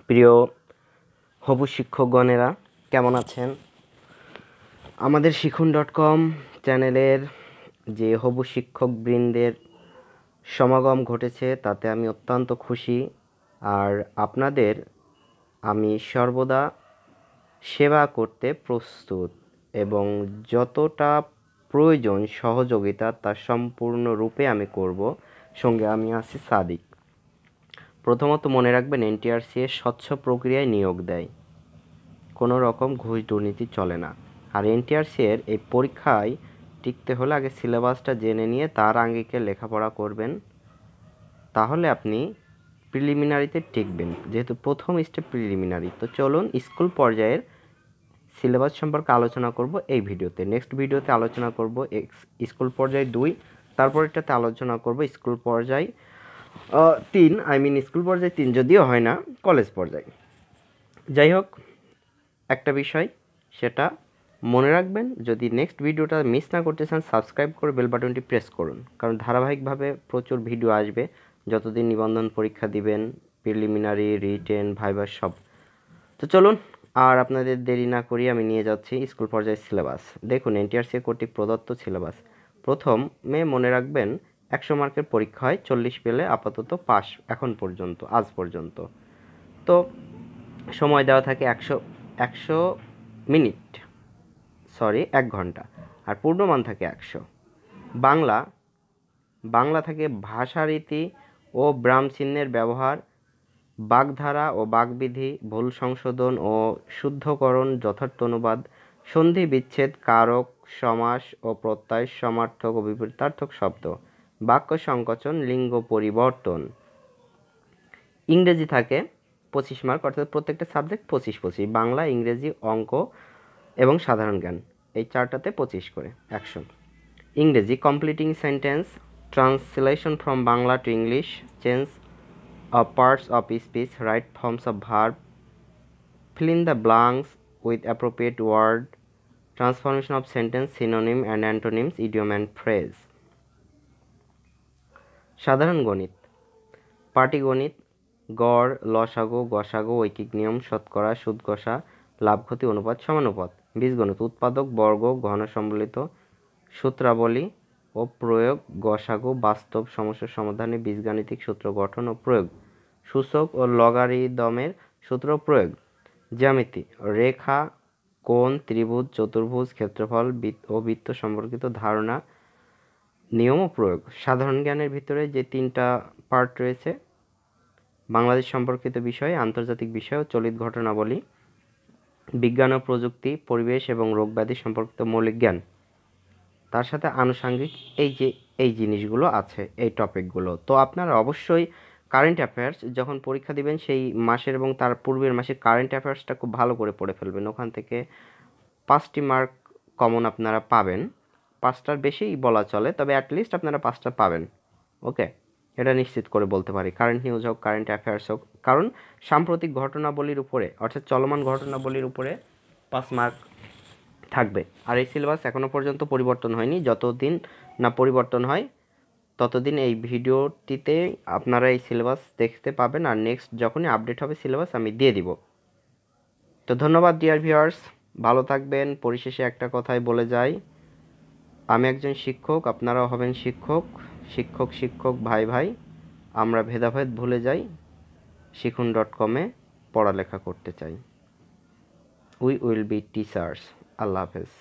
প্রিয় হবু শিক্ষকগণেরা কেমন আছেন? আমাদের শিখুন.com চ্যানেলের যে হবু শিক্ষকবৃন্দের সমাগম ঘটেছে তাতে আমি অত্যন্ত খুশি। আর আপনাদের আমি সর্বদা সেবা করতে প্রস্তুত এবং যতটা প্রয়োজন সহযোগিতা তা সম্পূর্ণরূপে আমি করব। সঙ্গে আমি আছি সাদিক। প্রথমত মনে রাখবেন, এনটিআরসি স্বচ্ছ প্রক্রিয়ায় নিয়োগ দেয়, কোনো রকম ঘুষ দুর্নীতি চলে না। আর এনটিআরসি এর এই পরীক্ষায় টিকতে হলে আগে সিলেবাসটা জেনে নিয়ে তার আঙ্গিকে লেখাপড়া করবেন, তাহলে আপনি প্রিলিমিনারিতে টিকবেন, যেহেতু প্রথম স্টেপ প্রিলিমিনারি। তো চলুন স্কুল পর্যায়ের সিলেবাস সম্পর্কে আলোচনা করব এই ভিডিওতে। নেক্সট ভিডিওতে আলোচনা করব স্কুল পর্যায় 2, তারপরেরটাতে আলোচনা করব স্কুল পর্যায় 3, স্কুল পর্যায় 3 যদিও হয় না, কলেজ পর্যায়। যাই হোক, একটা বিষয় সেটা মনে রাখবেন, যদি নেক্সট ভিডিওটা মিস না করতে চান সাবস্ক্রাইব করে বেল বাটনটি প্রেস করুন, কারণ ধারাবাহিকভাবে প্রচুর ভিডিও আসবে যতদিন নিবন্ধন পরীক্ষা দিবেন, প্রিলিমিনারি, রিটেন, ভাইভা সব। তো চলুন আর আপনাদের দেরি না করি আমি নিয়ে যাচ্ছি স্কুল পর্যায়ের সিলেবাস। দেখুন, এনটিআরসি কর্তৃক প্রদত্ত সিলেবাস। প্রথমে মনে রাখবেন 100 মার্কের পরীক্ষা হয়, 40 পেলে আপাতত পাস এখন পর্যন্ত, আজ পর্যন্ত। তো সময় দেওয়া থাকে 100 মিনিট, 1 ঘন্টা, আর পূর্ণমান থাকে 100। বাংলা থাকে ভাষারীতি ও ব্রাহ্মচিহ্নের ব্যবহার, বাগধারা ও বাগবিধি, ভুল সংশোধন ও শুদ্ধকরণ, যথার্থ অনুবাদ, সন্ধি বিচ্ছেদ, কারক, সমাস ও প্রত্যয়, সমার্থক ও বিপরীতার্থক শব্দ, বাক্য সংকোচন, লিঙ্গ পরিবর্তন। ইংরেজি থাকে 25 মার্ক, অর্থাৎ প্রত্যেকটা সাবজেক্ট 25, বাংলা, ইংরেজি, অঙ্ক এবং সাধারণ জ্ঞান, এই চারটাতে 25 করে 100। ইংরেজি completing sentence, translation from Bangla to English, change of parts of speech, right forms of verb, fill in the blanks with appropriate word, transformation of sentence, synonym and antonyms, idiom and phrase. সাধারণ গণিত, পাটিগণিত, গড়, লসাগু, গসাগু, ঐকিক নিয়ম, শতকরা, সুদ কষা, লাভ ক্ষতি, অনুপাত, সমানুপাত। বীজগণিত, উৎপাদক, বর্গ, ঘন সম্বলিত, সূত্রাবলী ও প্রয়োগ, গসাগু, বাস্তব সমস্যা সমাধানে বীজগাণিতিক সূত্র গঠন ও প্রয়োগ, সূচক ও লগারিদমের সূত্র প্রয়োগ। জ্যামিতি, রেখা, কোণ, ত্রিভুজ, চতুর্ভুজ, ক্ষেত্রফল ও বৃত্ত সম্পর্কিত ধারণা, নিয়ম ও প্রয়োগ। সাধারণ জ্ঞানের ভিতরে যে 3টা পার্ট রয়েছে, বাংলাদেশ সম্পর্কিত বিষয়, আন্তর্জাতিক বিষয় ও চলিত ঘটনাবলী, বিজ্ঞান ও প্রযুক্তি, পরিবেশ এবং রোগব্যাধি সম্পর্কিত মৌলিক জ্ঞান, তার সাথে আনুষঙ্গিক এই জিনিসগুলো আছে, এই টপিকগুলো। তো আপনারা অবশ্যই কারেন্ট অ্যাফেয়ার্স যখন পরীক্ষা দিবেন সেই মাসের এবং তার পূর্বের মাসের কারেন্ট অ্যাফেয়ার্সটা খুব ভালো করে পড়ে ফেলবেন। ওখান থেকে 5টি মার্ক কমন আপনারা পাবেন, 5টার বেশিই বলা চলে, তবে অ্যাটলিস্ট আপনারা 5টা পাবেন। ওকে, এটা নিশ্চিত করে বলতে পারি। কারেন্ট নিউজ হোক, কারেন্ট অ্যাফেয়ার্স হোক, কারণ সাম্প্রতিক ঘটনাবলীর উপরে, অর্থাৎ চলমান ঘটনাবলীর উপরে 5 মার্ক থাকবে। আর এই সিলেবাস এখনও পর্যন্ত পরিবর্তন হয়নি, যতদিন না পরিবর্তন হয় ততদিন এই ভিডিওটিতে আপনারা এই সিলেবাস দেখতে পাবেন, আর নেক্সট যখনই আপডেট হবে সিলেবাস আমি দিয়ে দিব। তো ধন্যবাদ ডিয়ার ভিউয়ার্স, ভালো থাকবেন। পরিশেষে একটা কথাই বলে যাই, আমি একজন শিক্ষক, আপনারাও হবেন শিক্ষক। শিক্ষক ভাই আমরা ভেদাভেদ ভুলে যাই, শিখুন.com-এ পড়ালেখা করতে চাই। We will be teachers. আল্লাহ হাফেজ।